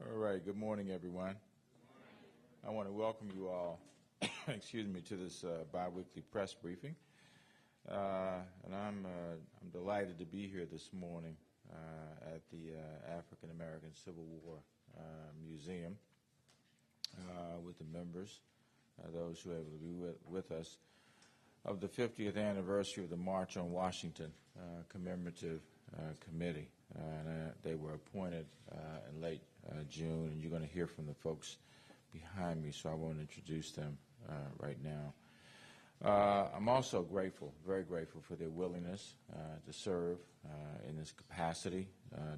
All right, good morning, everyone. I want to welcome you all, excuse me, to this biweekly press briefing. And I'm delighted to be here this morning at the African American Civil War Museum with the members, those who are able to be with us, of the 50th anniversary of the March on Washington Commemorative Committee. They were appointed in late June, and you're going to hear from the folks behind me, so I won't introduce them right now. I'm also grateful, very grateful for their willingness to serve in this capacity,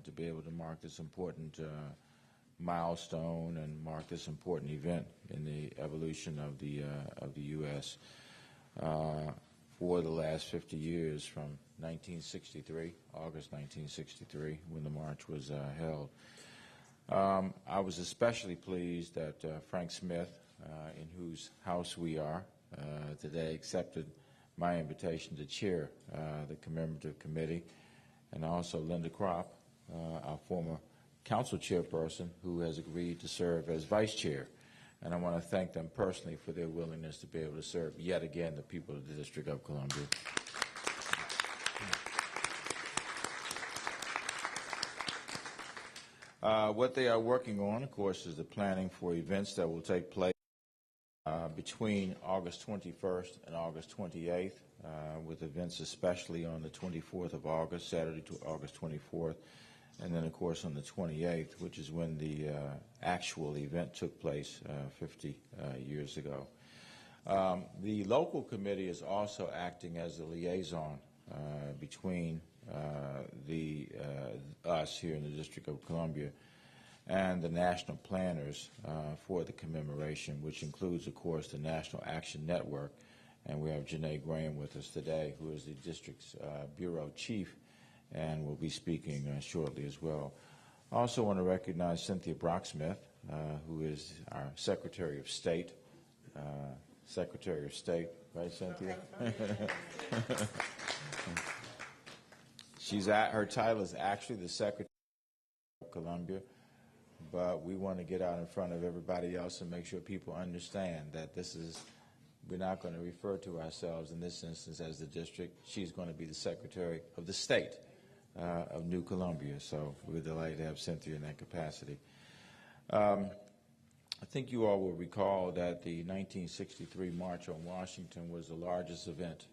to be able to mark this important milestone and mark this important event in the evolution of the U.S. For the last 50 years, from 1963, August 1963, when the march was held. I was especially pleased that Frank Smith, in whose house we are today, accepted my invitation to chair the Commemorative Committee, and also Linda Kropp, our former council chairperson, who has agreed to serve as vice chair. And I want to thank them personally for their willingness to be able to serve yet again the people of the District of Columbia. What they are working on, of course, is the planning for events that will take place between August 21st and August 28th, with events especially on the 24th of August, Saturday to August 24th, and then, of course, on the 28th, which is when the actual event took place 50 years ago. The local committee is also acting as a liaison between us here in the District of Columbia and the national planners for the commemoration, which includes, of course, the National Action Network. And we have Janae Graham with us today, who is the district's bureau chief, and will be speaking shortly as well. I also want to recognize Cynthia Brocksmith, who is our Secretary of State. Secretary of State, right, Cynthia? Her title is actually the Secretary of Columbia, but we want to get out in front of everybody else and make sure people understand that we're not going to refer to ourselves in this instance as the district. She's going to be the Secretary of the State of New Columbia, so we're delighted to have Cynthia in that capacity. I think you all will recall that the 1963 March on Washington was the largest event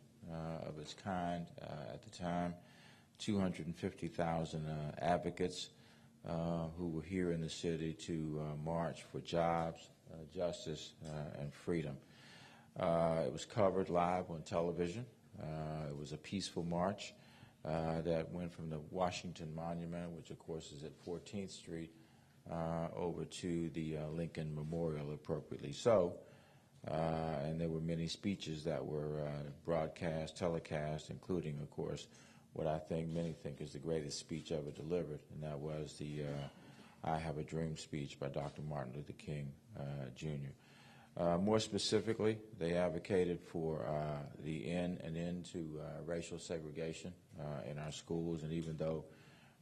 of its kind at the time. 250,000 advocates who were here in the city to march for jobs, justice, and freedom. It was covered live on television. It was a peaceful march that went from the Washington Monument, which of course is at 14th Street, over to the Lincoln Memorial, appropriately so. And there were many speeches that were broadcast, telecast, including, of course, what many think is the greatest speech ever delivered, and that was the I Have a Dream speech by Dr. Martin Luther King, Jr. More specifically, they advocated for the end to racial segregation in our schools, and even though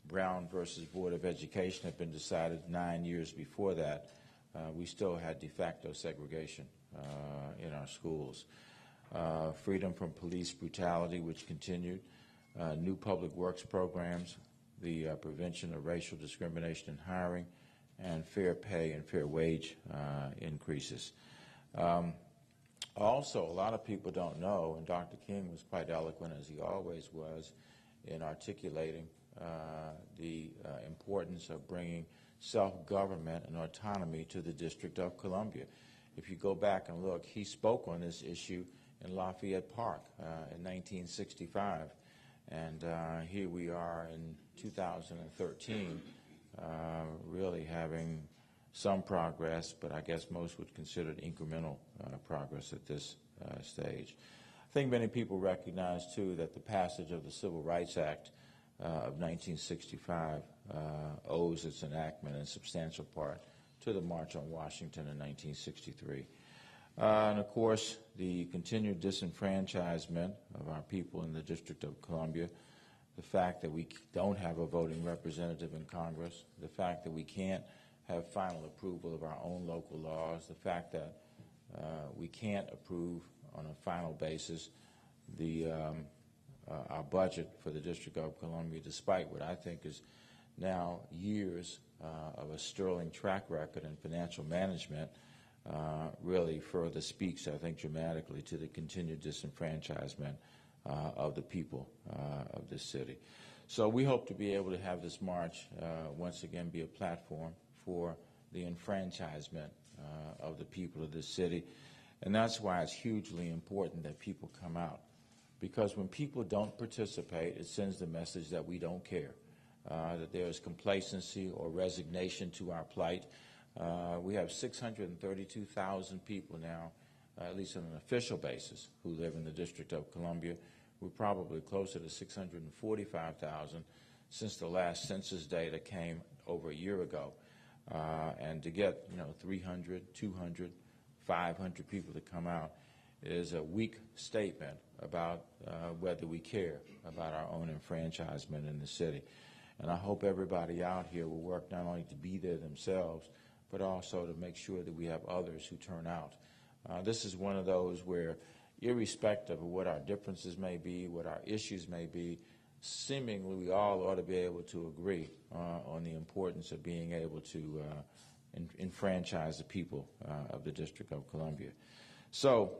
Brown versus Board of Education had been decided 9 years before that, we still had de facto segregation in our schools. Freedom from police brutality, which continued, new public works programs, the prevention of racial discrimination in hiring, and fair pay and fair wage increases. Also, a lot of people don't know, and Dr. King was quite eloquent, as he always was, in articulating the importance of bringing self-government and autonomy to the District of Columbia. If you go back and look, he spoke on this issue in Lafayette Park in 1965. And here we are in 2013, really having some progress, but I guess most would consider it incremental progress at this stage. I think many people recognize, too, that the passage of the Civil Rights Act of 1965 owes its enactment in substantial part to the March on Washington in 1963. And, of course, the continued disenfranchisement of our people in the District of Columbia the fact that we don't have a voting representative in Congress, the fact that we can't have final approval of our own local laws, the fact that we can't approve on a final basis our budget for the District of Columbia, despite what I think is now years of a sterling track record in financial management, really further speaks, I think, dramatically to the continued disenfranchisement of the people of this city. So we hope to be able to have this march once again be a platform for the enfranchisement of the people of this city. And that's why it's hugely important that people come out. Because when people don't participate, it sends the message that we don't care, that there is complacency or resignation to our plight. We have 632,000 people now, at least on an official basis, who live in the District of Columbia. We're probably closer to 645,000 since the last census data came over a year ago. And to get 300, 200, 500 people to come out is a weak statement about whether we care about our own enfranchisement in the city. And I hope everybody out here will work not only to be there themselves, but also to make sure that we have others who turn out. This is one of those where, irrespective of what our differences may be, what our issues may be, seemingly we all ought to be able to agree on the importance of being able to enfranchise the people of the District of Columbia. So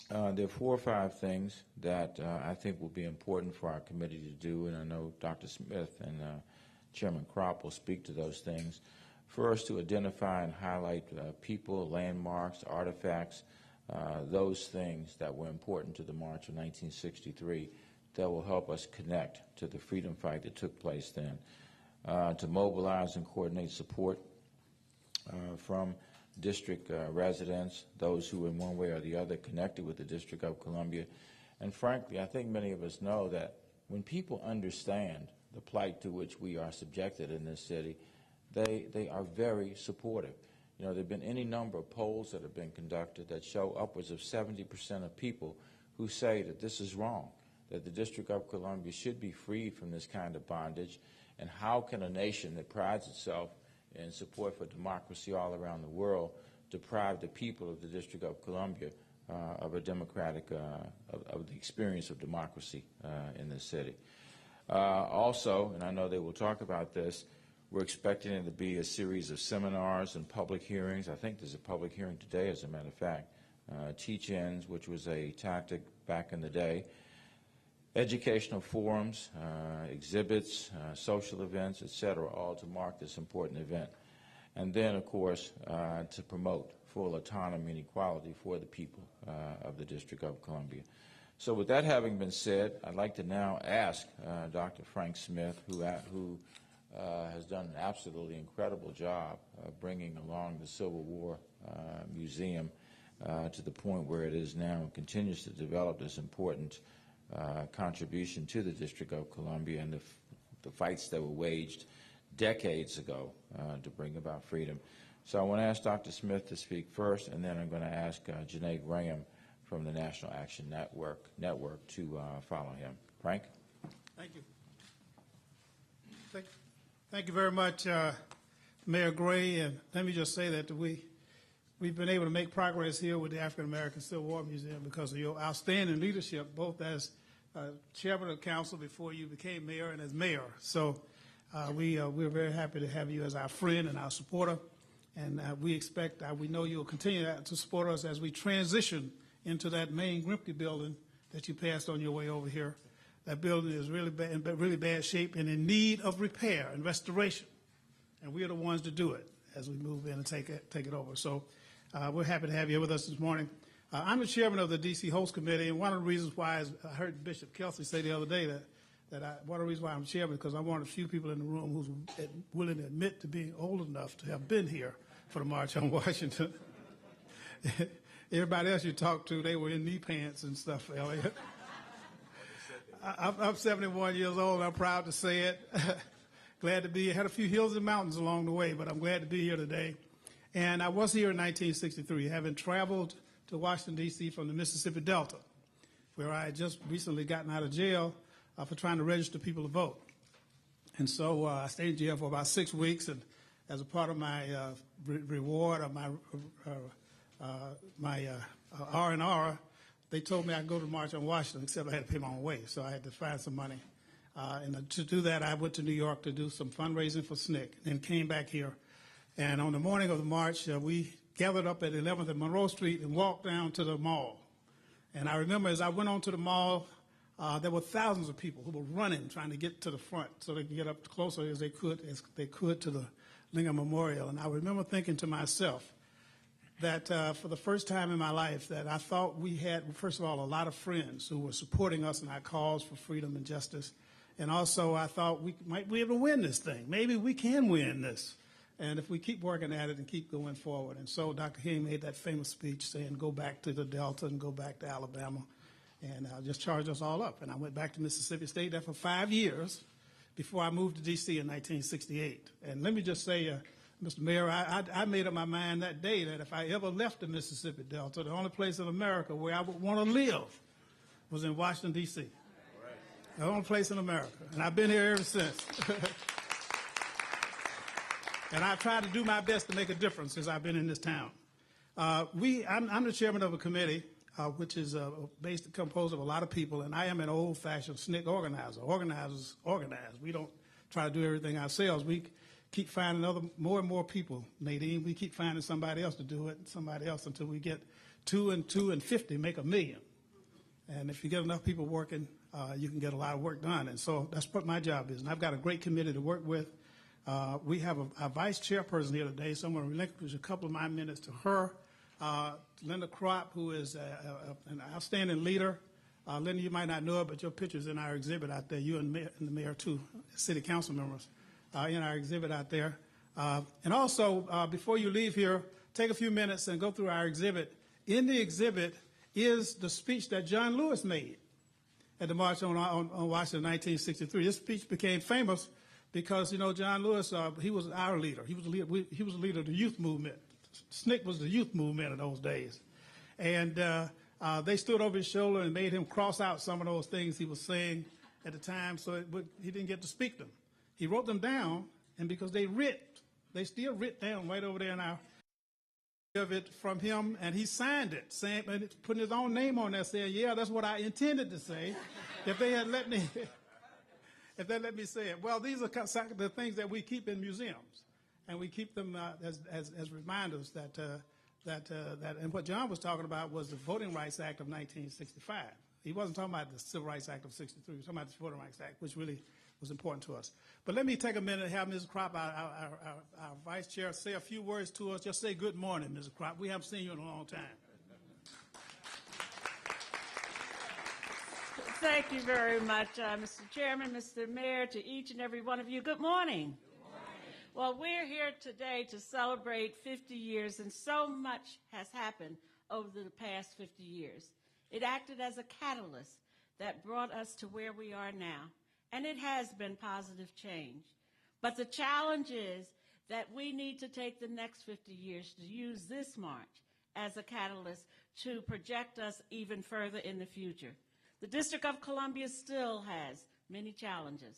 there are 4 or 5 things that I think will be important for our committee to do, and I know Dr. Smith and Chairman Kropp will speak to those things. First, to identify and highlight people, landmarks, artifacts, those things that were important to the March of 1963 that will help us connect to the freedom fight that took place then. To mobilize and coordinate support from district residents, those who in one way or the other connected with the District of Columbia. And frankly, I think many of us know that when people understand the plight to which we are subjected in this city, they are very supportive. There have been any number of polls that have been conducted that show upwards of 70% of people who say that this is wrong, that the District of Columbia should be freed from this kind of bondage, and how can a nation that prides itself in support for democracy all around the world deprive the people of the District of Columbia of a democratic, of the experience of democracy in this city. Also, and I know they will talk about this, we're expecting it to be a series of seminars and public hearings. I think there's a public hearing today, as a matter of fact. Teach-ins, which was a tactic back in the day. Educational forums, exhibits, social events, etc., all to mark this important event. And then, of course, to promote full autonomy and equality for the people of the District of Columbia. So with that having been said, I'd like to now ask Dr. Frank Smith, who has done an absolutely incredible job of bringing along the Civil War Museum to the point where it is now and continues to develop this important contribution to the District of Columbia and the fights that were waged decades ago to bring about freedom. So I want to ask Dr. Smith to speak first, and then I'm going to ask Janae Graham from the National Action Network to follow him. Frank? Thank you. Thank you very much, Mayor Gray. And let me just say that we've been able to make progress here with the African American Civil War Museum because of your outstanding leadership, both as chairman of council before you became mayor and as mayor. So we're very happy to have you as our friend and our supporter. And we know you'll continue to support us as we transition into that main Grimke building that you passed on your way over here. That building is really in really bad shape and in need of repair and restoration. And we're the ones to do it as we move in and take it over. So we're happy to have you with us this morning. I'm the chairman of the D.C. Host Committee, and one of the reasons why I heard Bishop Kelsey say the other day one of the reasons why I'm chairman is because I'm one of the few people in the room who's willing to admit to being old enough to have been here for the March on Washington. Everybody else you talk to, they were in knee pants and stuff, Elliot. I'm 71 years old. I'm proud to say it. Glad to be here. Had a few hills and mountains along the way, but I'm glad to be here today. And I was here in 1963, having traveled to Washington, D.C. from the Mississippi Delta, where I had just recently gotten out of jail for trying to register people to vote. And so I stayed in jail for about 6 weeks, and as a part of my reward or my R&R, they told me I could go to the March on Washington, except I had to pay my own way, so I had to find some money. And to do that, I went to New York to do some fundraising for SNCC, and came back here. And on the morning of the march, we gathered up at 11th and Monroe Street and walked down to the mall. And I remember as I went on to the mall, there were thousands of people who were running, trying to get to the front so they could get up closer as they could to the Lincoln Memorial. And I remember thinking to myself that for the first time in my life that I thought we had, first of all, a lot of friends who were supporting us in our cause for freedom and justice. And also I thought we might be able to win this thing. Maybe we can win this. And if we keep working at it and keep going forward. And so Dr. King made that famous speech saying, go back to the Delta and go back to Alabama, and just charged us all up. And I went back to Mississippi, stayed there for 5 years before I moved to D.C. in 1968. And let me just say, Mr. Mayor, I made up my mind that day that if I ever left the Mississippi Delta, the only place in America where I would want to live was in Washington, D.C. Right. The only place in America. And I've been here ever since. And I've tried to do my best to make a difference since I've been in this town. I'm the chairman of a committee, which is composed of a lot of people, and I am an old-fashioned SNCC organizer. Organizers organize. We don't try to do everything ourselves. We keep finding more and more people, Nadine. We keep finding somebody else to do it, somebody else, until we get 2 and 2 and 50 make 1,000,000. And if you get enough people working, you can get a lot of work done. And so that's what my job is. And I've got a great committee to work with. We have a vice chairperson here today, so I'm going to relinquish a couple of my minutes to her. Linda Kropp, who is an outstanding leader. Linda, you might not know it, but your picture's in our exhibit out there. You and the mayor, too, city council members, in our exhibit out there. And also, before you leave here, take a few minutes and go through our exhibit. In the exhibit is the speech that John Lewis made at the March on Washington in 1963. This speech became famous because, you know, John Lewis, he was our leader. He was a leader of the youth movement. SNCC was the youth movement in those days. And they stood over his shoulder and made him cross out some of those things he was saying at the time, so he didn't get to speak them. He wrote them down, and because they still writ down right over there in our of it from him, and he signed it, saying, putting his own name on there, saying, "Yeah, that's what I intended to say, if they had let me." If they let me say it. Well, these are the things that we keep in museums, and we keep them as reminders that and what John was talking about was the Voting Rights Act of 1965. He wasn't talking about the Civil Rights Act of 63. He was talking about the Voting Rights Act, which really was important to us. But let me take a minute and have Ms. Kropp, our vice chair, say a few words to us. Just say good morning, Ms. Kropp. We haven't seen you in a long time. Thank you very much, Mr. Chairman, Mr. Mayor, to each and every one of you. Good morning. Good morning. Well, we're here today to celebrate 50 years, and so much has happened over the past 50 years. It acted as a catalyst that brought us to where we are now, and it has been positive change. But the challenge is that we need to take the next 50 years to use this march as a catalyst to project us even further in the future. The District of Columbia still has many challenges.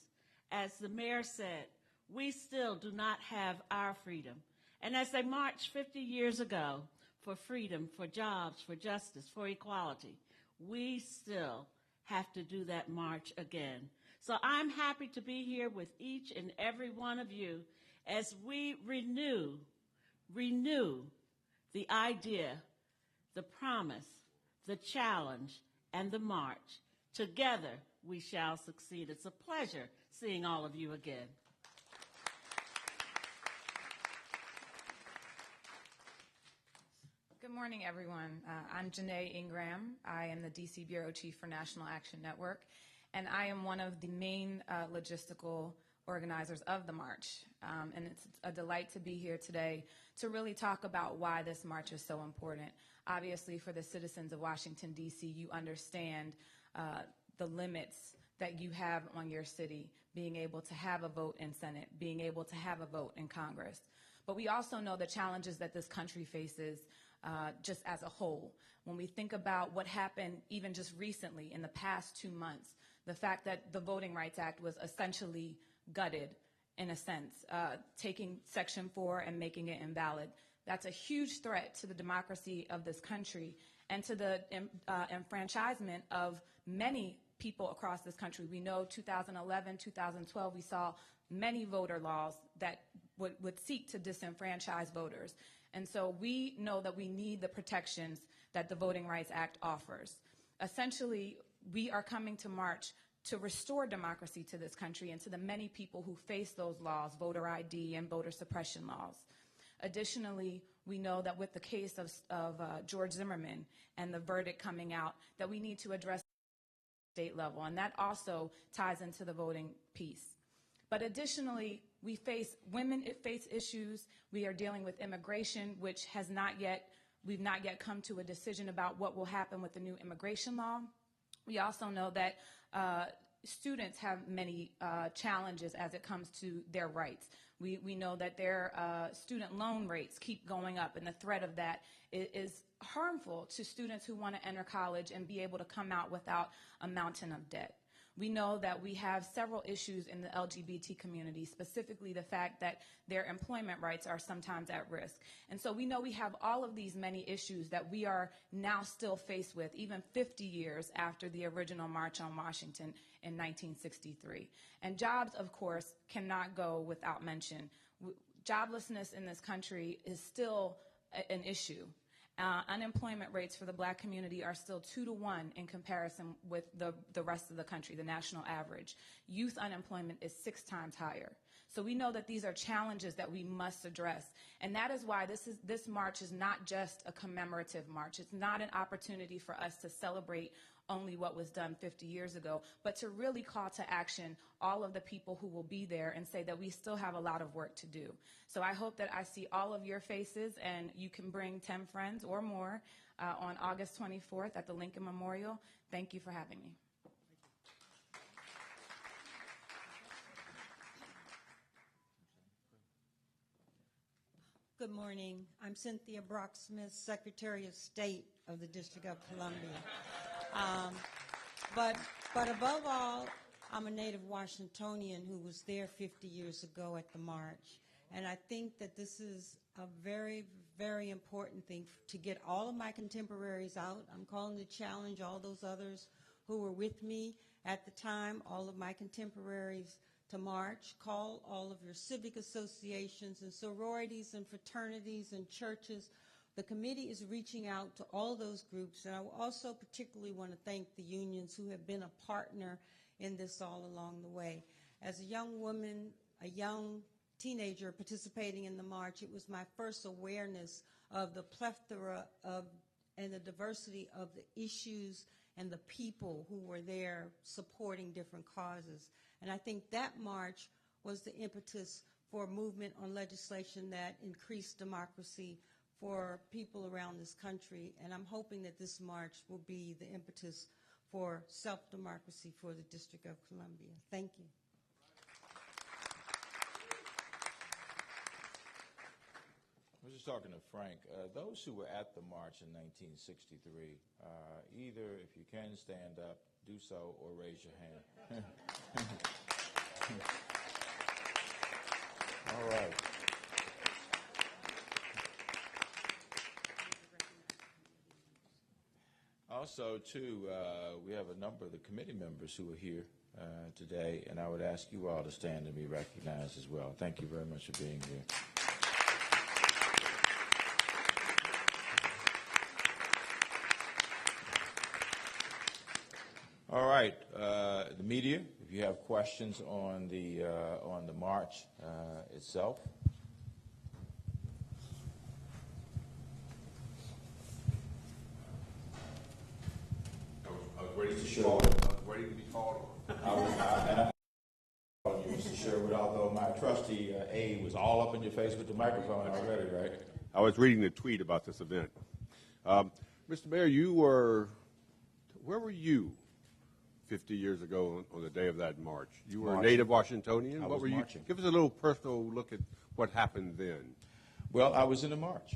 As the mayor said, we still do not have our freedom. And as they marched 50 years ago for freedom, for jobs, for justice, for equality, we still have to do that march again. So I'm happy to be here with each and every one of you as we renew the idea, the promise, the challenge, and the march. Together, we shall succeed. It's a pleasure seeing all of you again. Good morning, everyone. I'm Janae Ingram. I am the DC Bureau Chief for National Action Network, and I am one of the main logistical organizers of the march. And it's a delight to be here today to really talk about why this march is so important. Obviously, for the citizens of Washington, D.C., you understand the limits that you have on your city, being able to have a vote in Senate, being able to have a vote in Congress. But we also know the challenges that this country faces just as a whole. When we think about what happened even just recently in the past 2 months, the fact that the Voting Rights Act was essentially gutted, in a sense, taking Section 4 and making it invalid. That's a huge threat to the democracy of this country and to the enfranchisement of many people across this country. We know 2011, 2012, we saw many voter laws that would seek to disenfranchise voters. And so we know that we need the protections that the Voting Rights Act offers. Essentially, we are coming to march to restore democracy to this country and to the many people who face those laws, voter ID and voter suppression laws. Additionally, we know that with the case of George Zimmerman and the verdict coming out, that we need to address state level, and that also ties into the voting piece. But additionally, we've not face issues. We are dealing with immigration, which we've not yet come to a decision about what will happen with the new immigration law. We also know that students have many challenges as it comes to their rights. We know that their student loan rates keep going up, and the threat of that is harmful to students who want to enter college and be able to come out without a mountain of debt. We know that we have several issues in the LGBT community, specifically the fact that their employment rights are sometimes at risk. And so we know we have all of these many issues that we are now still faced with, even 50 years after the original March on Washington in 1963. And jobs, of course, cannot go without mention. Joblessness in this country is still an issue. Unemployment rates for the Black community are still 2 to 1 in comparison with the rest of the country, the national average. Youth unemployment is 6 times higher. So we know that these are challenges that we must address. And that is why this march is not just a commemorative march. It's not an opportunity for us to celebrate only what was done 50 years ago, but to really call to action all of the people who will be there and say that we still have a lot of work to do. So I hope that I see all of your faces, and you can bring 10 friends or more on August 24th at the Lincoln Memorial. Thank you for having me. Good morning. I'm Cynthia Brock-Smith, Secretary of State of the District of Columbia. But above all, I'm a native Washingtonian who was there 50 years ago at the march. And I think that this is a very, very important thing to get all of my contemporaries out. I'm calling to challenge all those others who were with me at the time, all of my contemporaries, to march. Call all of your civic associations and sororities and fraternities and churches. The committee is reaching out to all those groups, and I also particularly want to thank the unions who have been a partner in this all along the way. As a young woman, a young teenager participating in the march, it was my first awareness of the plethora of and the diversity of the issues and the people who were there supporting different causes. And I think that march was the impetus for a movement on legislation that increased democracy for people around this country, and I'm hoping that this march will be the impetus for self-democracy for the District of Columbia. Thank you. I was just talking to Frank. Those who were at the march in 1963, either, if you can stand up, do so, or raise your hand. All right. Also, too, we have a number of the committee members who are here today, and I would ask you all to stand and be recognized as well. Thank you very much for being here. All right, the media, if you have questions on the march itself. Ready to be called on. I was you, Mr. Sherwood, although my trusty aide was all up in your face with the microphone already, right? I was reading the tweet about this event. Mr. Mayor, where were you 50 years ago on the day of that march? You were Marching. a native Washingtonian? I What was were you? marching. Give us a little personal look at what happened then. Well, I was in a march,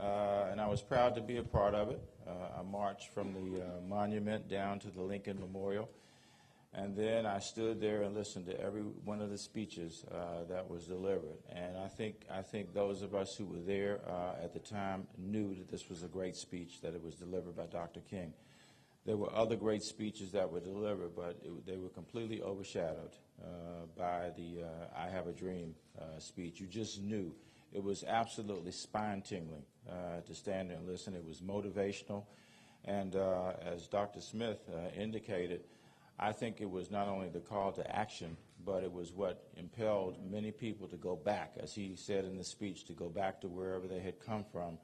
and I was proud to be a part of it. I marched from the monument down to the Lincoln Memorial. And then I stood there and listened to every one of the speeches that was delivered. And I think those of us who were there at the time knew that this was a great speech, that it was delivered by Dr. King. There were other great speeches that were delivered, but they were completely overshadowed by the I Have a Dream speech. You just knew. It was absolutely spine-tingling to stand there and listen. It was motivational. And as Dr. Smith indicated, I think it was not only the call to action, but it was what impelled many people to go back, as he said in the speech, to go back to wherever they had come from,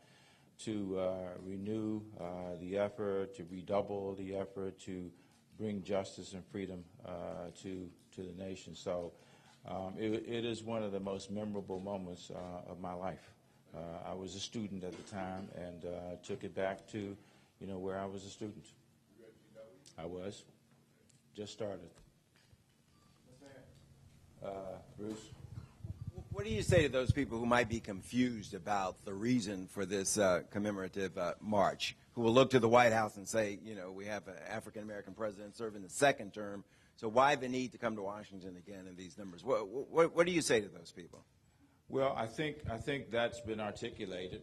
to renew the effort, to redouble the effort, to bring justice and freedom to the nation. So it is one of the most memorable moments of my life. I was a student at the time and took it back to, where I was a student. I was. Just started. Bruce? What do you say to those people who might be confused about the reason for this commemorative march, who will look to the White House and say, we have an African-American president serving the second term, so why the need to come to Washington again in these numbers? What do you say to those people? Well, I think that's been articulated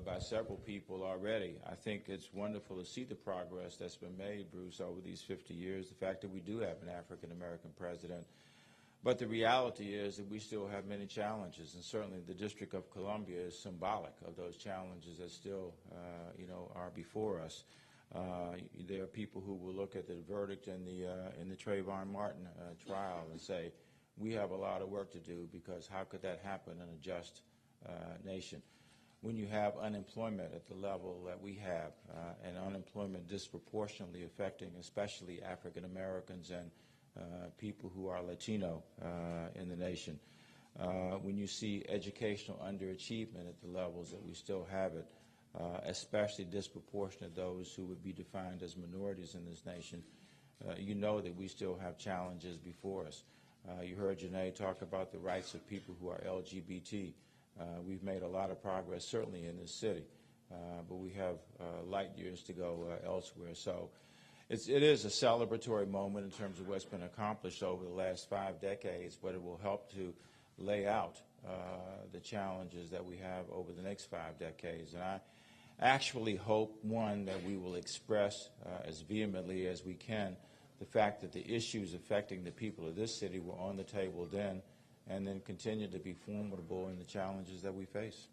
by several people already. I think it's wonderful to see the progress that's been made, Bruce, over these 50 years, the fact that we do have an African-American president. But the reality is that we still have many challenges, and certainly the District of Columbia is symbolic of those challenges that still, are before us. There are people who will look at the verdict in the Trayvon Martin trial and say, we have a lot of work to do, because how could that happen in a just nation? When you have unemployment at the level that we have, and unemployment disproportionately affecting especially African Americans and people who are Latino in the nation, when you see educational underachievement at the levels that we still have it, especially disproportionate those who would be defined as minorities in this nation, you know that we still have challenges before us. You heard Janae talk about the rights of people who are LGBT. We've made a lot of progress, certainly in this city, but we have light years to go elsewhere. So it is a celebratory moment in terms of what's been accomplished over the last 5 decades, but it will help to lay out the challenges that we have over the next 5 decades. And I actually hope, one, that we will express as vehemently as we can the fact that the issues affecting the people of this city were on the table then, and then continue to be formidable in the challenges that we face.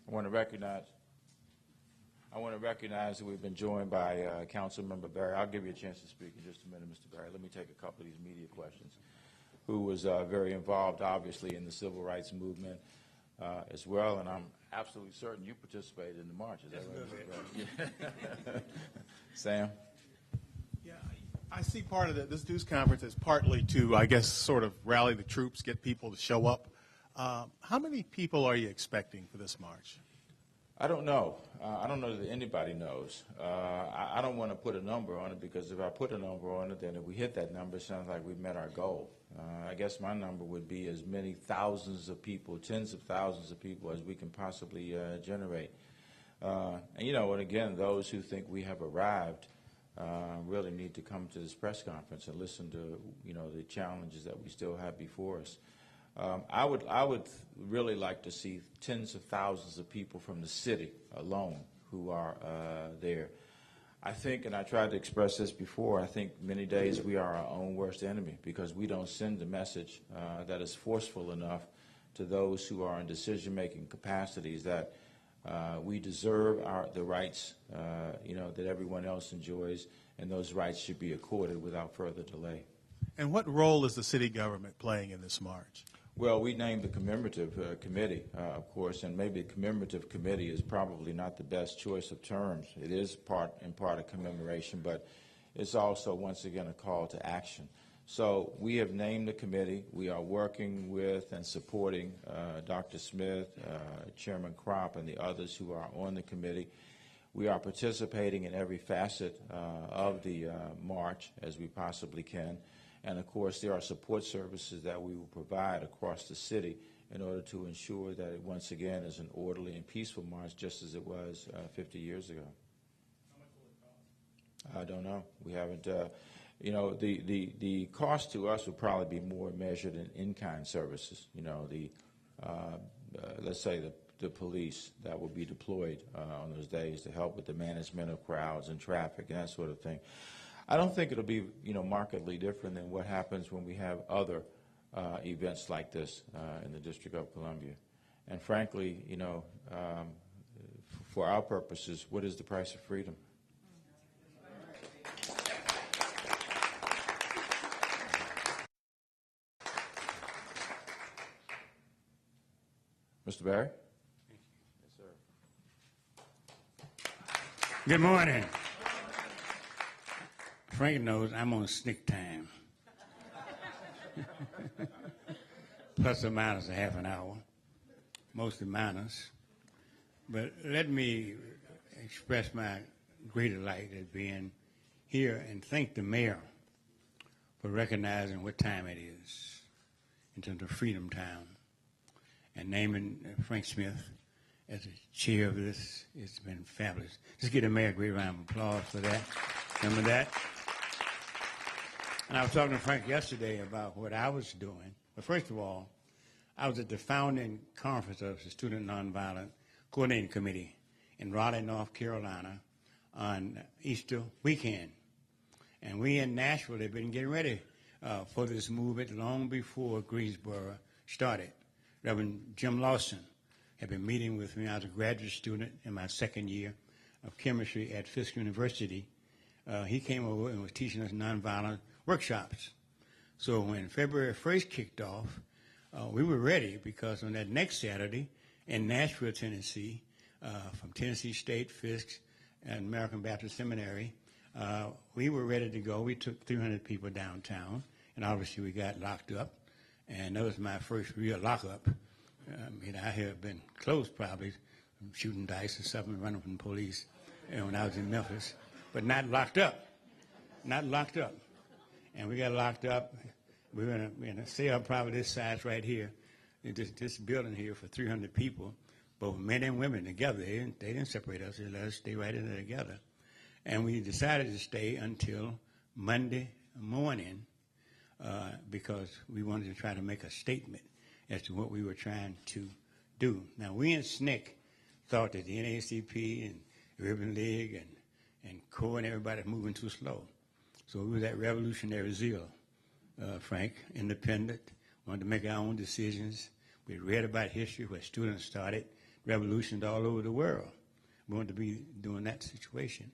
I want to recognize that we've been joined by Councilmember Barry. I'll give you a chance to speak in just a minute, Mr. Barry. Let me take a couple of these media questions. Who was very involved, obviously, in the civil rights movement as well, and I'm absolutely certain you participated in the march. Is that right, Mr. Barry? Sam? Yeah, I see part of this news conference as partly to, I guess, sort of rally the troops, get people to show up. How many people are you expecting for this march? I don't know. I don't know that anybody knows. I don't want to put a number on it, because if I put a number on it, then if we hit that number, it sounds like we've met our goal. I guess my number would be as many thousands of people, tens of thousands of people, as we can possibly generate. And again, those who think we have arrived really need to come to this press conference and listen to, the challenges that we still have before us. I would really like to see tens of thousands of people from the city alone who are there. I think, and I tried to express this before, I think many days we are our own worst enemy, because we don't send a message that is forceful enough to those who are in decision-making capacities that we deserve the rights, that everyone else enjoys, and those rights should be accorded without further delay. And what role is the city government playing in this march? Well, we named the Commemorative Committee, of course, and maybe the Commemorative Committee is probably not the best choice of terms. It is in part a commemoration, but it's also, once again, a call to action. So we have named the committee. We are working with and supporting Dr. Smith, Chairman Kropp, and the others who are on the committee. We are participating in every facet of the march as we possibly can. And, of course, there are support services that we will provide across the city in order to ensure that it, once again, is an orderly and peaceful march, just as it was 50 years ago. How much will it cost? I don't know. We haven't. The cost to us would probably be more measured in in-kind services. Let's say the police that will be deployed on those days to help with the management of crowds and traffic and that sort of thing. I don't think it'll be markedly different than what happens when we have other events like this in the District of Columbia. And frankly, for our purposes, what is the price of freedom? Mr. Barry? Yes, sir. Good morning. Frank knows I'm on SNCC time. Plus or minus a half an hour, mostly minus. But let me express my great delight at being here and thank the mayor for recognizing what time it is in terms of Freedom Town and naming Frank Smith as the chair of this. It's been fabulous. Just give the mayor a great round of applause for that. Remember that? And I was talking to Frank yesterday about what I was doing. But first of all, I was at the founding conference of the Student Nonviolent Coordinating Committee in Raleigh, North Carolina on Easter weekend. And we in Nashville have been getting ready for this movement long before Greensboro started. Reverend Jim Lawson had been meeting with me. I was a graduate student in my second year of chemistry at Fisk University. He came over and was teaching us nonviolent workshops. So when February 1st kicked off, we were ready because on that next Saturday in Nashville, Tennessee, from Tennessee State, Fisk, and American Baptist Seminary, we were ready to go. We took 300 people downtown, and obviously we got locked up. And that was my first real lockup. I had been close probably, shooting dice or something, running from the police when I was in Memphis, but not locked up. Not locked up. And we got locked up. We were in a cell probably this size right here, in this building here for 300 people, both men and women together. They didn't separate us. They let us stay right in there together. And we decided to stay until Monday morning because we wanted to try to make a statement as to what we were trying to do. Now, we in SNCC thought that the NAACP and Urban League and CORE and everybody was moving too slow. So we was that revolutionary zeal, Frank, independent, wanted to make our own decisions. We read about history where students started revolutions all over the world. We wanted to be doing that situation.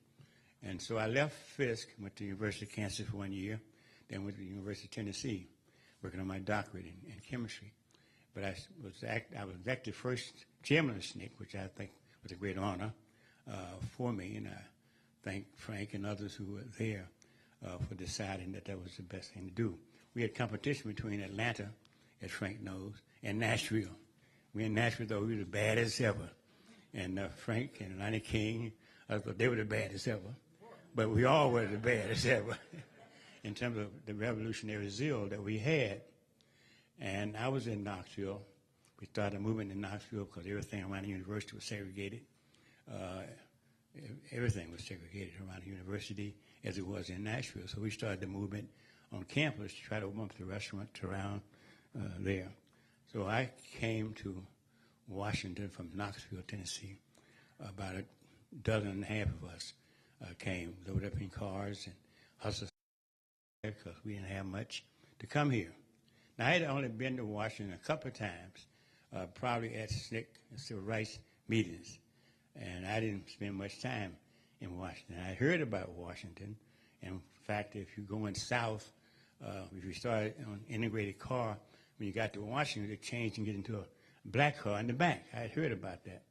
And so I left Fisk, went to the University of Kansas for 1 year, then went to the University of Tennessee, working on my doctorate in chemistry. But I was elected first chairman of SNCC, which I think was a great honor for me, and I thank Frank and others who were there for deciding that that was the best thing to do. We had competition between Atlanta, as Frank knows, and Nashville. We in Nashville, though, we were the baddest ever. And Frank and Lonnie King, I thought they were the baddest ever. But we all were the baddest ever in terms of the revolutionary zeal that we had. And I was in Knoxville. We started a movement in Knoxville because everything around the university was segregated. Everything was segregated around the university as it was in Nashville. So we started the movement on campus to try to open up the restaurants around there. So I came to Washington from Knoxville, Tennessee. About a dozen and a half of us came, loaded up in cars and hustled because we didn't have much to come here. Now, I had only been to Washington a couple of times, probably at SNCC and civil rights meetings, and I didn't spend much time in Washington. I heard about Washington, and in fact, if you're going south, if you started on an integrated car, when you got to Washington, they changed and get into a black car in the back. I had heard about that.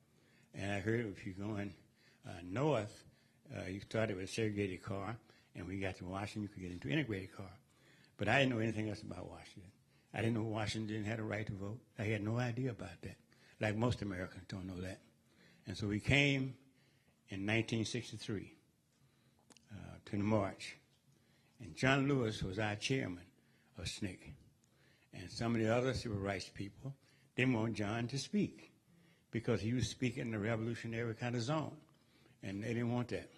And I heard if you're going north, you started with a segregated car, and when you got to Washington, you could get into an integrated car. But I didn't know anything else about Washington. I didn't know Washington had a right to vote. I had no idea about that, like most Americans don't know that. And so we came in 1963 to the march, and John Lewis was our chairman of SNCC. And some of the other civil rights people didn't want John to speak because he was speaking in a revolutionary kind of zone, and they didn't want that.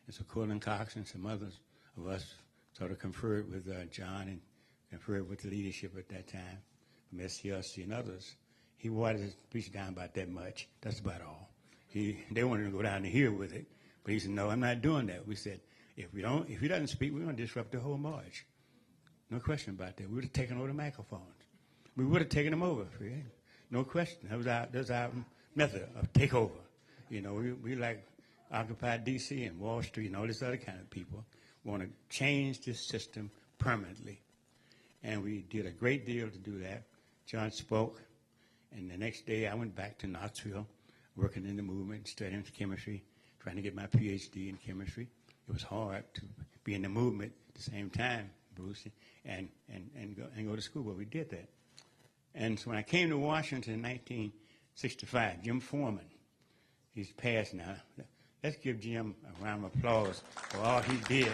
And so Colin Cox and some others of us sort of conferred with John and conferred with the leadership at that time from SCLC and others. He watered his speech down about that much. That's about all. They wanted to go down to here with it, but he said, "No, I'm not doing that." We said, if he doesn't speak, we're going to disrupt the whole march. No question about that. We would have taken over the microphones. We would have taken them over. Right? No question. That was our method of takeover. You know, we like Occupy D.C. and Wall Street and all this other kind of people want to change this system permanently. And we did a great deal to do that. John spoke, and the next day I went back to Knoxville, working in the movement, studying chemistry, trying to get my PhD in chemistry. It was hard to be in the movement at the same time, Bruce, and go to school, but we did that. And so when I came to Washington in 1965, Jim Foreman, he's passed now. Let's give Jim a round of applause for all he did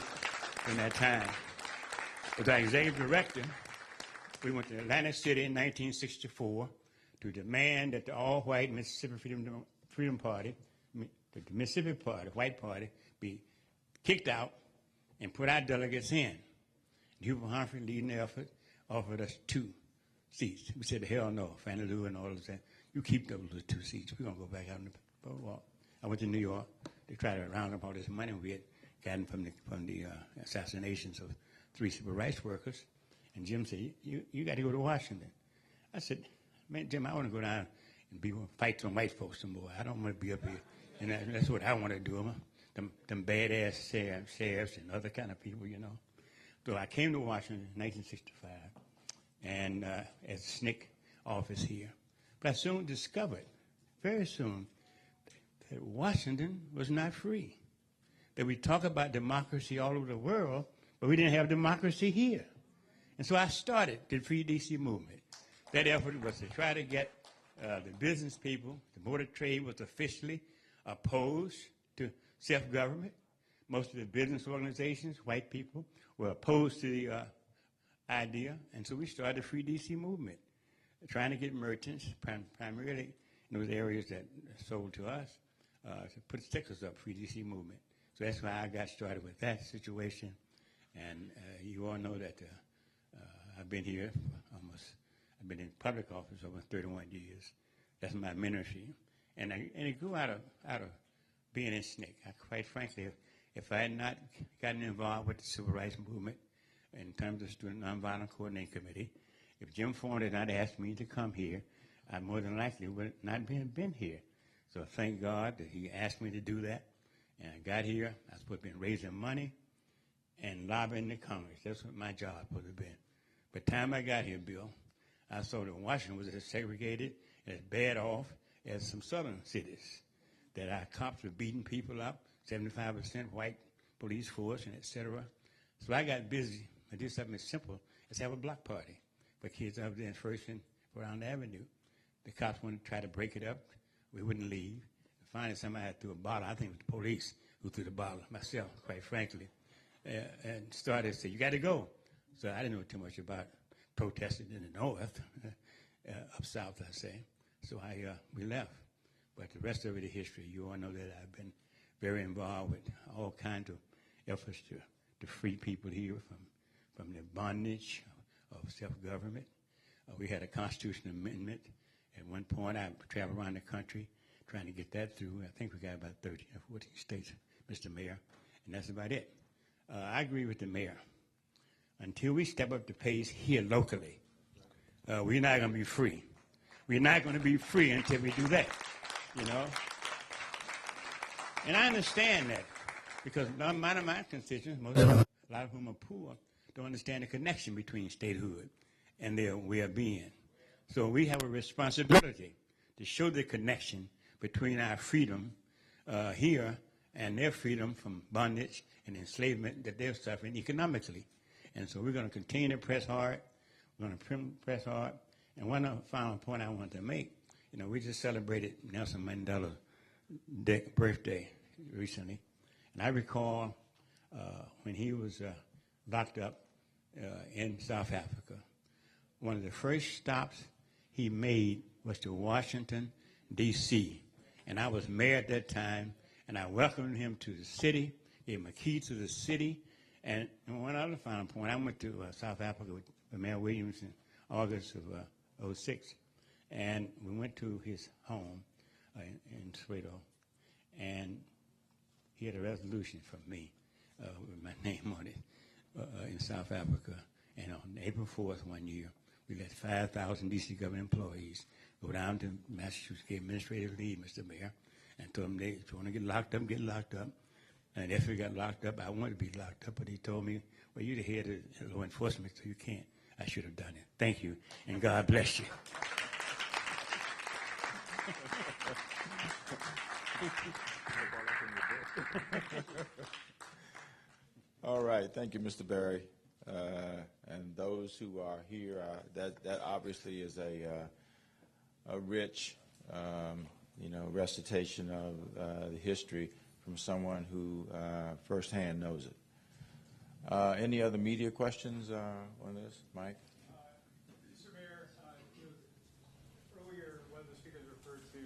in that time. As our executive director, we went to Atlantic City in 1964 to demand that the all-white Mississippi Freedom Party, the Mississippi Party, White Party, be kicked out and put our delegates in. Hubert Humphrey, leading the effort, offered us 2 seats. We said, hell no. Fannie Lou and all of that. You keep those 2 seats. We're going to go back out on the boardwalk. I went to New York to try to round up all this money we had gotten from the assassinations of 3 civil rights workers. And Jim said, you got to go to Washington. I said, man, Jim, I want to go down and fight some white folks some more. I don't want to be up here. And that's what I want to do. Them badass sheriffs and other kind of people, you know. So I came to Washington in 1965 and at the SNCC office here. But I soon discovered, very soon, that Washington was not free. That we talk about democracy all over the world, but we didn't have democracy here. And so I started the Free D.C. movement. That effort was to try to get the business people, the Board of Trade was officially opposed to self-government. Most of the business organizations, white people, were opposed to the idea. And so we started the Free D.C. movement, trying to get merchants, primarily in those areas that sold to us, to put stickers up, Free D.C. movement. So that's why I got started with that situation. And you all know that I've been here I've been in public office over 31 years. That's my ministry. And it grew out of being in SNCC. Quite frankly, if I had not gotten involved with the civil rights movement in terms of Student Nonviolent Coordinating Committee, if Jim Foreman had not asked me to come here, I more than likely would not been here. So thank God that he asked me to do that. And I got here. I was supposed to be raising money and lobbying the Congress. That's what my job would have been. By the time I got here, Bill, I saw that Washington was as segregated and as bad off as some southern cities, that our cops were beating people up, 75% white police force, and et cetera. So I got busy. I did something as simple as have a block party for kids up there in First and around the Avenue. The cops wanted to try to break it up. We wouldn't leave. And finally, somebody threw a bottle. I think it was the police who threw the bottle, myself, quite frankly, and started to say, you got to go. So I didn't know too much about protesting in the North, up South, I say. So we left. But the rest of it is history. You all know that I've been very involved with all kinds of efforts to free people here from the bondage of self-government. We had a constitutional amendment. At one point, I traveled around the country trying to get that through. I think we got about 13 or 14 states, Mr. Mayor, and that's about it. I agree with the mayor. Until we step up the pace here locally, we're not going to be free. We're not going to be free until we do that, you know. And I understand that because a lot of my constituents, a lot of whom are poor, don't understand the connection between statehood and their well-being. So we have a responsibility to show the connection between our freedom here and their freedom from bondage and enslavement that they're suffering economically. And so we're going to continue to press hard. We're going to press hard. And one final point I want to make, you know, we just celebrated Nelson Mandela's birthday recently. And I recall when he was locked up in South Africa, one of the first stops he made was to Washington, D.C. And I was mayor at that time, and I welcomed him to the city, gave him a key to the city. And one other final point, I went to South Africa with Mayor Williams in August of '06, and we went to his home in Soweto, and he had a resolution from me with my name on it in South Africa. And on April 4th one year, we let 5,000 D.C. government employees go down to Massachusetts, get administrative leave, Mr. Mayor, and told them if you want to get locked up, get locked up. And if we got locked up, I wanted to be locked up, but he told me, well, you're the head of law enforcement, so you can't. I should have done it. Thank you, and God bless you. All right, thank you, Mr. Berry. And those who are here, that obviously is a rich, recitation of the history from someone who firsthand knows it. Any other media questions on this, Mike? Mr. Mayor, earlier one of the speakers referred to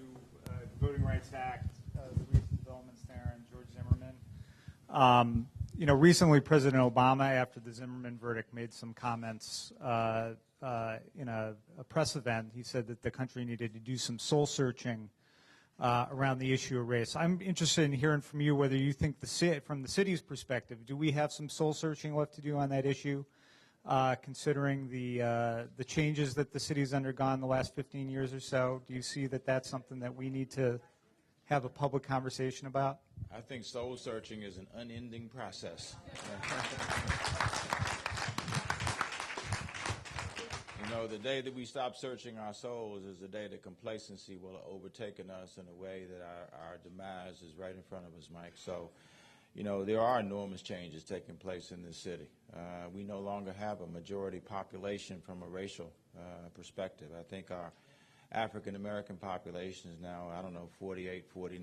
the Voting Rights Act, the recent developments there, and George Zimmerman. Recently President Obama, after the Zimmerman verdict, made some comments in a press event. He said that the country needed to do some soul searching around the issue of race. I'm interested in hearing from you whether you think from the city's perspective, do we have some soul searching left to do on that issue, considering the changes that the city's undergone the last 15 years or so? Do you see that that's something that we need to have a public conversation about? I think soul searching is an unending process. The day that we stop searching our souls is the day that complacency will have overtaken us in a way that our demise is right in front of us, Mike. So, there are enormous changes taking place in this city. We no longer have a majority population from a racial perspective. I think our African-American population is now, 48, 49%,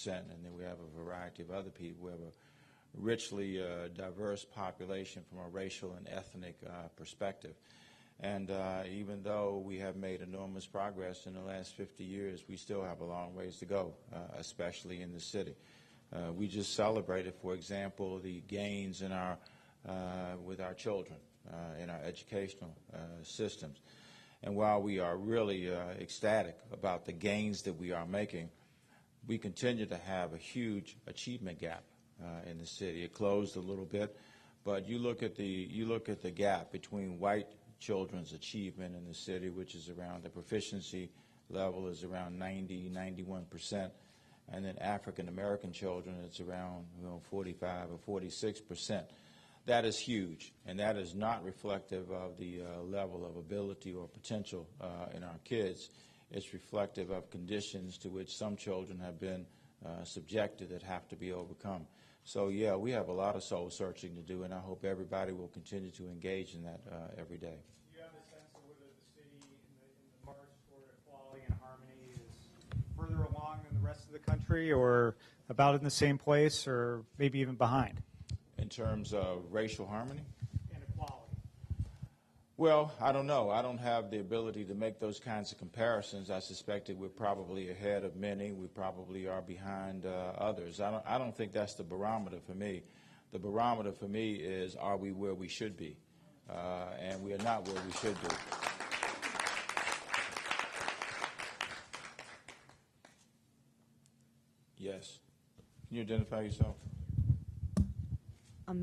and then we have a variety of other people. We have a richly diverse population from a racial and ethnic perspective. And even though we have made enormous progress in the last 50 years, we still have a long ways to go, especially in the city. We just celebrated, for example, the gains in with our children in our educational systems. And while we are really ecstatic about the gains that we are making, we continue to have a huge achievement gap in the city. It closed a little bit, but you look at the gap between white children's achievement in the city, which is around the proficiency level is around 90, 91%, and then African American children, it's around 45 or 46%. That is huge, and that is not reflective of the level of ability or potential in our kids. It's reflective of conditions to which some children have been subjected that have to be overcome. So, yeah, we have a lot of soul searching to do, and I hope everybody will continue to engage in that every day. Do you have a sense of whether the city in the march toward equality and harmony is further along than the rest of the country, or about in the same place, or maybe even behind? In terms of racial harmony? And equality. Well, I don't know. I don't have the ability to make those kinds of comparisons. I suspect that we're probably ahead of many. We probably are behind others. I don't think that's the barometer for me. The barometer for me is, are we where we should be? And we are not where we should be. Yes. Can you identify yourself? I'm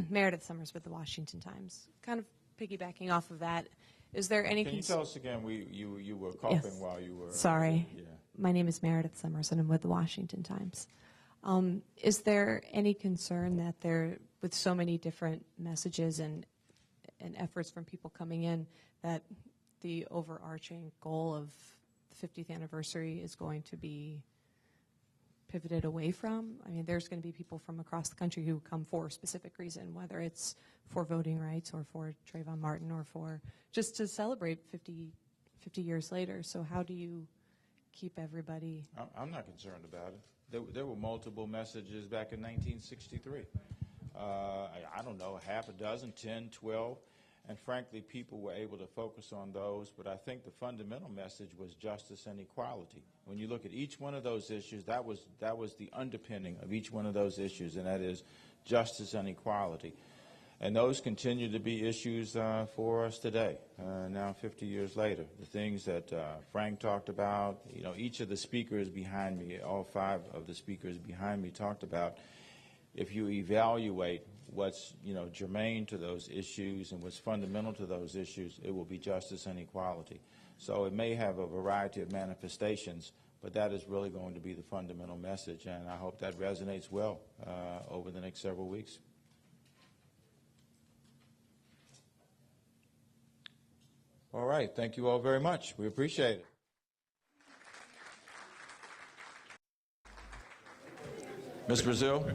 Meredith Summers with the Washington Times. Kind of piggybacking off of that, is there any... Can you tell us again, you were coughing yes. while you were... Sorry. Yeah. My name is Meredith Summers, and I'm with the Washington Times. Is there any concern that there, with so many different messages and efforts from people coming in, that the overarching goal of the 50th anniversary is going to be pivoted away from? I mean, there's going to be people from across the country who come for a specific reason, whether it's for voting rights or for Trayvon Martin or for just to celebrate 50 years later. So how do you keep everybody? I'm not concerned about it. There were multiple messages back in 1963. I don't know, half a dozen, 10, 12. And frankly, people were able to focus on those, but I think the fundamental message was justice and equality. When you look at each one of those issues, that was the underpinning of each one of those issues, and that is justice and equality. And those continue to be issues for us today, now 50 years later. The things that Frank talked about, each of the speakers behind me, all 5 of the speakers behind me talked about, if you evaluate what's germane to those issues and what's fundamental to those issues, it will be justice and equality. So it may have a variety of manifestations, but that is really going to be the fundamental message, and I hope that resonates well over the next several weeks. All right, thank you all very much. We appreciate it. Ms. Brazil?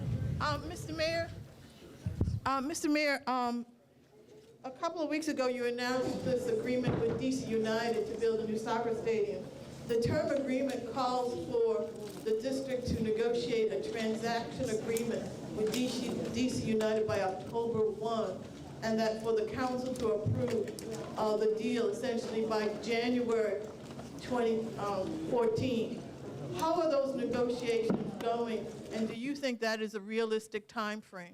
Mr. Mayor, a couple of weeks ago you announced this agreement with DC United to build a new soccer stadium. The term agreement calls for the district to negotiate a transaction agreement with DC United by October 1, and that for the council to approve the deal essentially by January 2014. How are those negotiations going, and do you think that is a realistic time frame?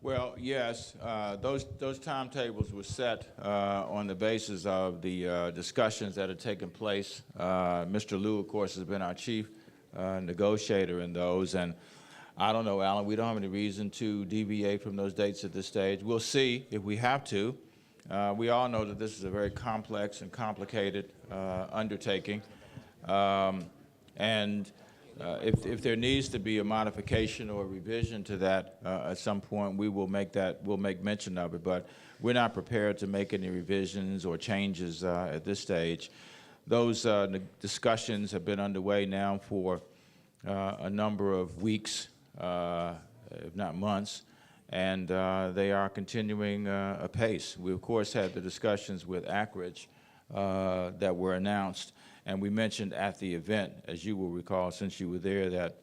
Well, yes, those timetables were set on the basis of the discussions that had taken place. Mr. Liu, of course, has been our chief negotiator in those, and I don't know, Alan, we don't have any reason to deviate from those dates at this stage. We'll see if we have to. We all know that this is a very complex and complicated undertaking, and if there needs to be a modification or a revision to that at some point, we'll make mention of it. But we're not prepared to make any revisions or changes at this stage. Those discussions have been underway now for a number of weeks, if not months, and they are continuing apace. We, of course, had the discussions with Ackridge that were announced. And we mentioned at the event, as you will recall, since you were there, that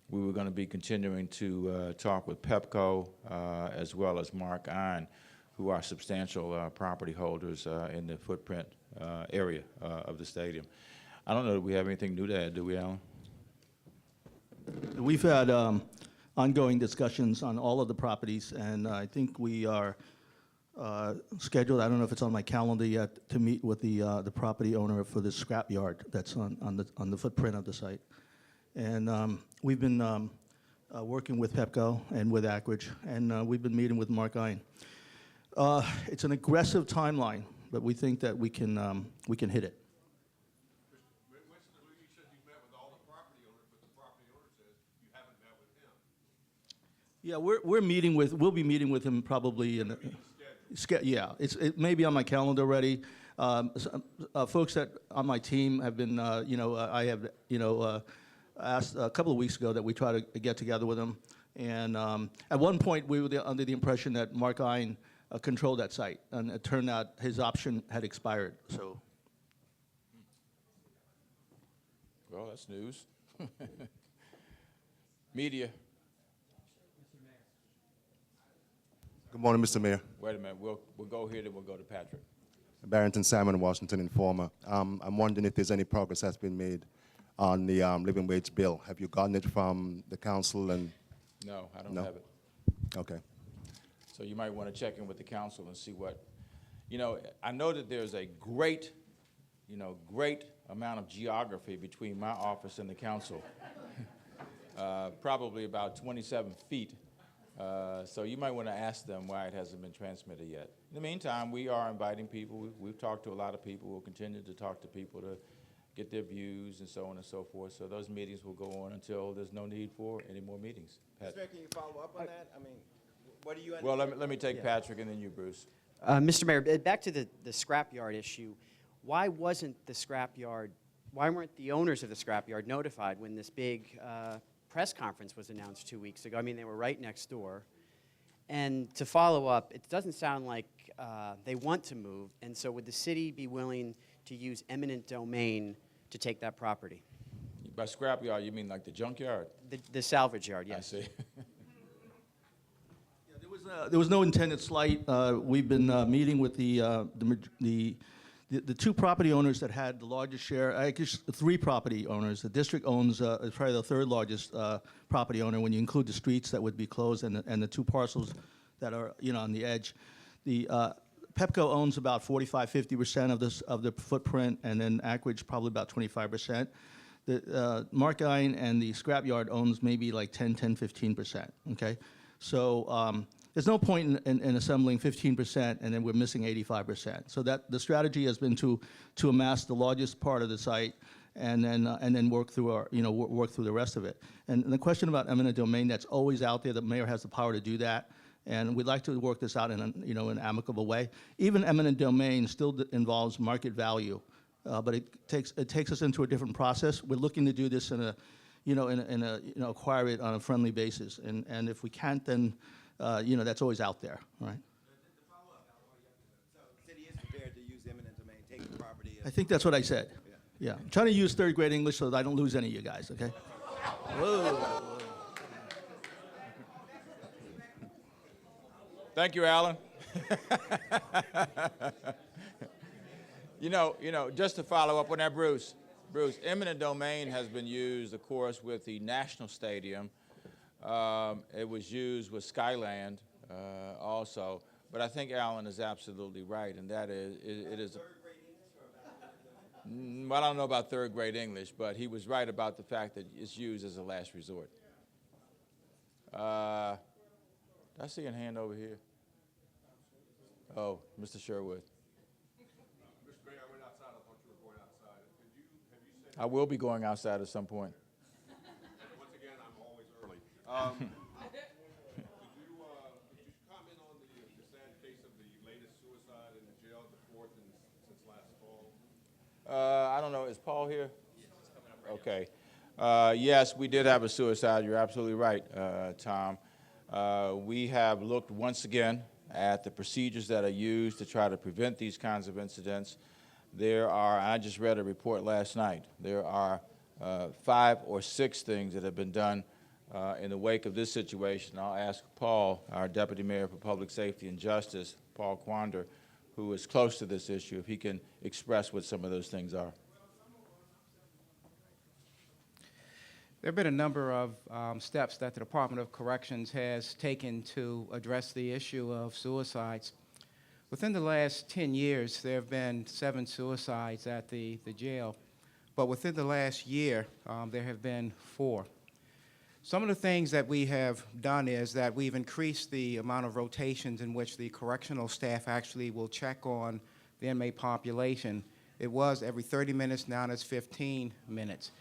we were going to be continuing to talk with PepCo as well as Mark Ein, who are substantial property holders in the footprint area of the stadium. I don't know if we have anything new to add, do we, Alan? We've had ongoing discussions on all of the properties, and I think we are scheduled, I don't know if it's on my calendar yet, to meet with the property owner for the scrapyard that's on the footprint of the site. And we've been working with PepCo and with Ackridge, and we've been meeting with Mark Ein. It's an aggressive timeline, but we think that we can hit it. Yeah, we'll be meeting with him probably in. Yeah, it may be on my calendar already. Folks that on my team have been, I have, asked a couple of weeks ago that we try to get together with him. And at one point, we were under the impression that Mark Ein controlled that site, and it turned out his option had expired. So. Well, that's news. Media. Good morning, Mr. Mayor. Wait a minute. We'll go here, then we'll go to Patrick. Barrington Salmon, Washington Informer. I'm wondering if there's any progress that's been made on the living wage bill. Have you gotten it from the council? And no, I don't have it. Okay. So you might want to check in with the council and see what, I know that there's a great amount of geography between my office and the council, probably about 27 feet. So you might want to ask them why it hasn't been transmitted yet. In the meantime, we are inviting people. We've talked to a lot of people. We'll continue to talk to people to get their views and so on and so forth. So those meetings will go on until there's no need for any more meetings. Mr. Mayor, can you follow up on that? I mean, what do you understand? Well, let me take Patrick and then you, Bruce. Mr. Mayor, back to the scrapyard issue. Why weren't the owners of the scrapyard notified when this big press conference was announced 2 weeks ago? I mean, they were right next door. And to follow up, it doesn't sound like they want to move, and so would the city be willing to use eminent domain to take that property? By scrapyard, you mean like the junkyard? The salvage yard, yes. I see. Yeah, There was no intended slight. We've been meeting with the two property owners that had the largest share. I guess 3 property owners. The district owns is probably the 3rd largest property owner when you include the streets that would be closed and the 2 parcels that are on the edge. The Pepco owns about 45-50% of the footprint, and then Anchorage probably about 25%. The Markine and the scrapyard owns maybe like 10-15%. Okay, so there's no point in assembling 15%, and then we're missing 85%. So that the strategy has been to amass the largest part of the site, and then work through work through the rest of it. And the question about eminent domain, that's always out there. The mayor has the power to do that, and we'd like to work this out in an amicable way. Even eminent domain still involves market value, but it takes us into a different process. We're looking to do this acquire it on a friendly basis, and if we can't, then that's always out there, right? So the city is prepared to use eminent domain, take the property. I think that's what I said. Yeah. I'm trying to use 3rd grade English so that I don't lose any of you guys, okay? Whoa. Thank you, Alan. Just to follow up on that, Bruce, eminent domain has been used, of course, with the National Stadium. It was used with Skyland also. But I think Alan is absolutely right, and that is, it is. Well, I don't know about 3rd grade English, but he was right about the fact that it's used as a last resort. I see a hand over here. Oh, Mr. Sherwood. Mr. Mayor, I went outside. I thought you were going outside. Have you said? I will be going outside at some point. Once again, I'm always early. Could you comment on the sad case of the latest suicide in the jail, the 4th since last fall? I don't know. Is Paul here? Yes, he's coming up right now. Okay. Yes, we did have a suicide. You're absolutely right, Tom. We have looked once again at the procedures that are used to try to prevent these kinds of incidents. I just read a report last night. There are 5 or 6 things that have been done in the wake of this situation. I'll ask Paul, our Deputy Mayor for Public Safety and Justice, Paul Quander, who is close to this issue, if he can express what some of those things are. There have been a number of steps that the Department of Corrections has taken to address the issue of suicides. Within the last 10 years, there have been 7 suicides at the jail, but within the last year, there have been 4. Some of the things that we have done is that we've increased the amount of rotations in which the correctional staff actually will check on the inmate population. It was every 30 minutes, now it's 15 minutes.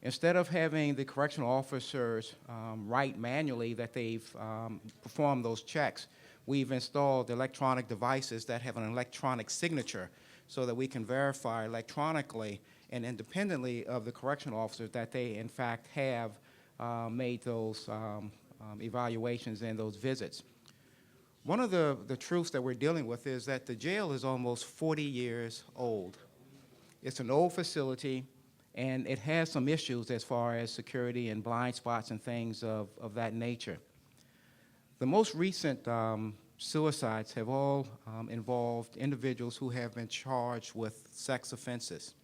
Instead of having the correctional officers write manually that they've performed those checks, we've installed electronic devices that have an electronic signature so that we can verify electronically and independently of the correctional officers that they, in fact, have made those evaluations and those visits. One of the truths that we're dealing with is that the jail is almost 40 years old. It's an old facility, and it has some issues as far as security and blind spots and things of that nature. The most recent suicides have all involved individuals who have been charged with sex offenses.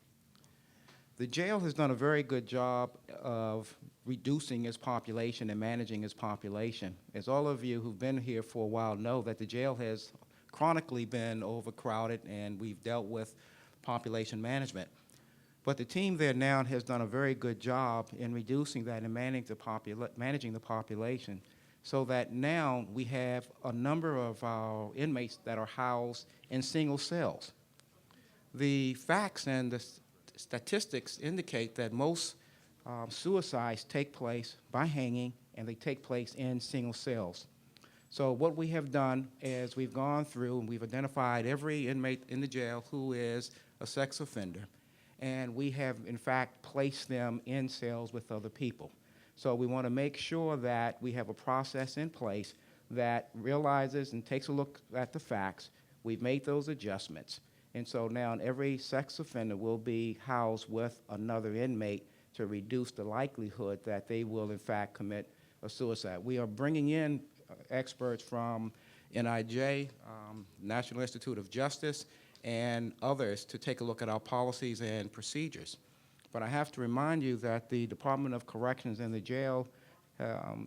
The jail has done a very good job of reducing its population and managing its population. As all of you who've been here for a while know, that the jail has chronically been overcrowded, and we've dealt with population management. But the team there now has done a very good job in reducing that and managing the population, so that now we have a number of our inmates that are housed in single cells. The facts and the statistics indicate that most suicides take place by hanging, and they take place in single cells. So what we have done is we've gone through and we've identified every inmate in the jail who is a sex offender, and we have, in fact, placed them in cells with other people. So we want to make sure that we have a process in place that realizes and takes a look at the facts. We've made those adjustments. And so now every sex offender will be housed with another inmate to reduce the likelihood that they will, in fact, commit a suicide. We are bringing in experts from NIJ, National Institute of Justice, and others to take a look at our policies and procedures. But I have to remind you that the Department of Corrections and the jail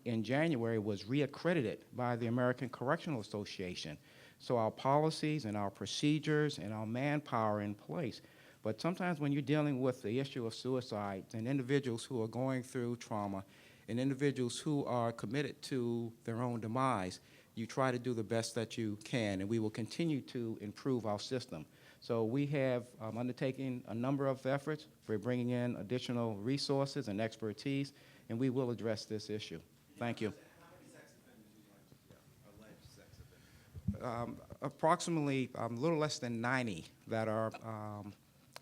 in January was reaccredited by the American Correctional Association. So our policies and our procedures and our manpower are in place. But sometimes when you're dealing with the issue of suicide and individuals who are going through trauma and individuals who are committed to their own demise, you try to do the best that you can, and we will continue to improve our system. So we have undertaken a number of efforts for bringing in additional resources and expertise, and we will address this issue. Thank you. Approximately a little less than 90 that are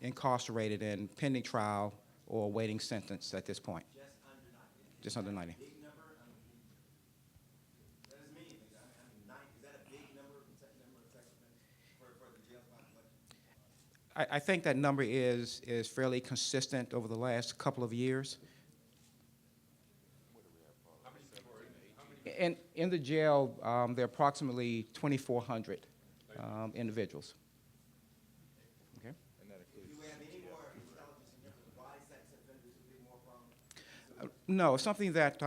incarcerated and pending trial or awaiting sentence at this point. Just under 90. Just under 90. That doesn't mean anything. I mean, 90, is that a big number of sex offenders for the jail population? I think that number is fairly consistent over the last couple of years. In the jail, there are approximately 2,400 individuals. Okay. Do you have any more intelligence in terms of why sex offenders would be more prone? No, something that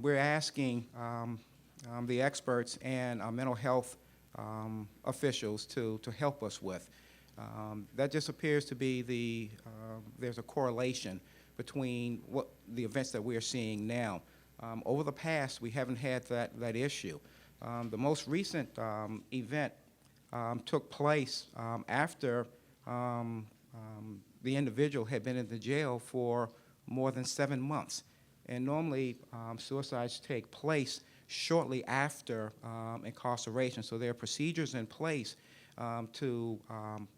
we're asking the experts and our mental health officials to help us with. That just appears to be there's a correlation between the events that we're seeing now. Over the past, we haven't had that issue. The most recent event took place after the individual had been in the jail for more than 7 months. And normally, suicides take place shortly after incarceration. So there are procedures in place to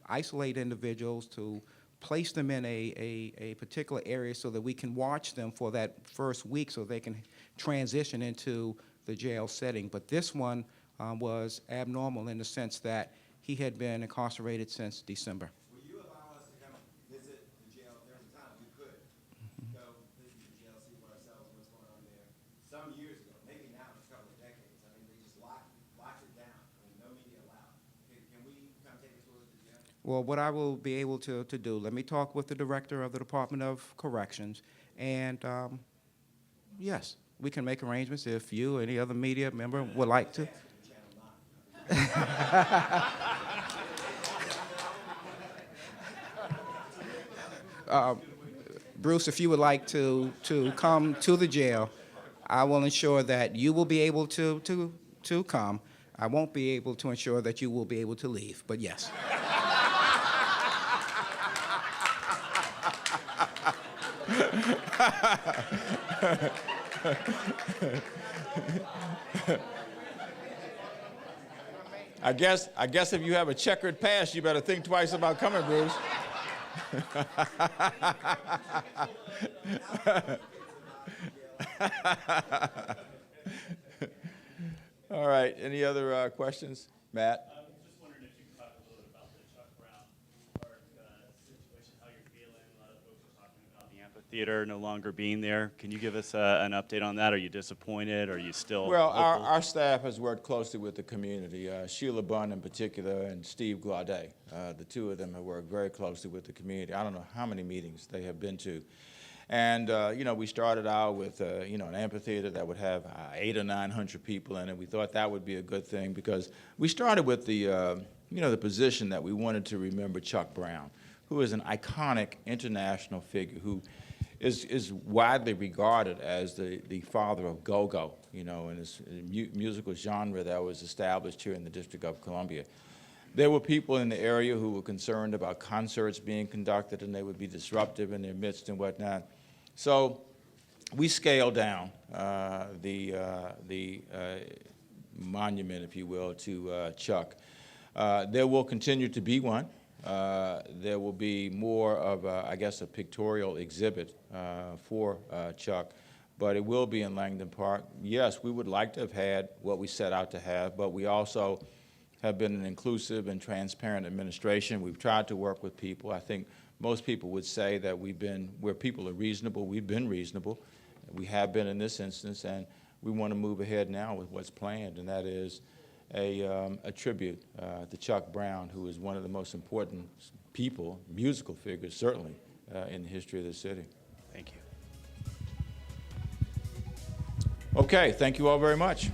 isolate individuals, to place them in a particular area so that we can watch them for that first week so they can transition into the jail setting. But this one was abnormal in the sense that he had been incarcerated since December. Will you allow us to come visit the jail? There was a time we could go visit the jail, see for ourselves what's going on there. Some years ago, maybe now in a couple of decades, I mean, they just locked it down. I mean, no media allowed. Can we come take a tour of the jail? Well, what I will be able to do, let me talk with the director of the Department of Corrections, and yes, we can make arrangements if you or any other media member would like to. Bruce, if you would like to come to the jail, I will ensure that you will be able to come. I won't be able to ensure that you will be able to leave, but yes. I guess if you have a checkered past, you better think twice about coming, Bruce. All right. Any other questions, Matt? I was just wondering if you could talk a little bit about the Chuck Brown Park situation, how you're feeling. A lot of folks are talking about the amphitheater no longer being there. Can you give us an update on that? Are you disappointed? Are you still Well, hopeful? our staff has worked closely with the community, Sheila Bunn in particular and Steve Glaudet. The two of them have worked very closely with the community. I don't know how many meetings they have been to. And, we started out with, an amphitheater that would have 800 or 900 people in it. We thought that would be a good thing because we started with the position that we wanted to remember Chuck Brown, who is an iconic international figure who is widely regarded as the father of go-go, in this musical genre that was established here in the District of Columbia. There were people in the area who were concerned about concerts being conducted and they would be disruptive in their midst and whatnot. So we scaled down the monument, if you will, to Chuck. There will continue to be one. There will be more of, a pictorial exhibit for Chuck, but it will be in Langdon Park. Yes, we would like to have had what we set out to have, but we also have been an inclusive and transparent administration. We've tried to work with people. I think most people would say that where people are reasonable, we've been reasonable. We have been in this instance, and we want to move ahead now with what's planned, and that is a tribute to Chuck Brown, who is one of the most important people, musical figures certainly, in the history of the city. Thank you. Okay, thank you all very much.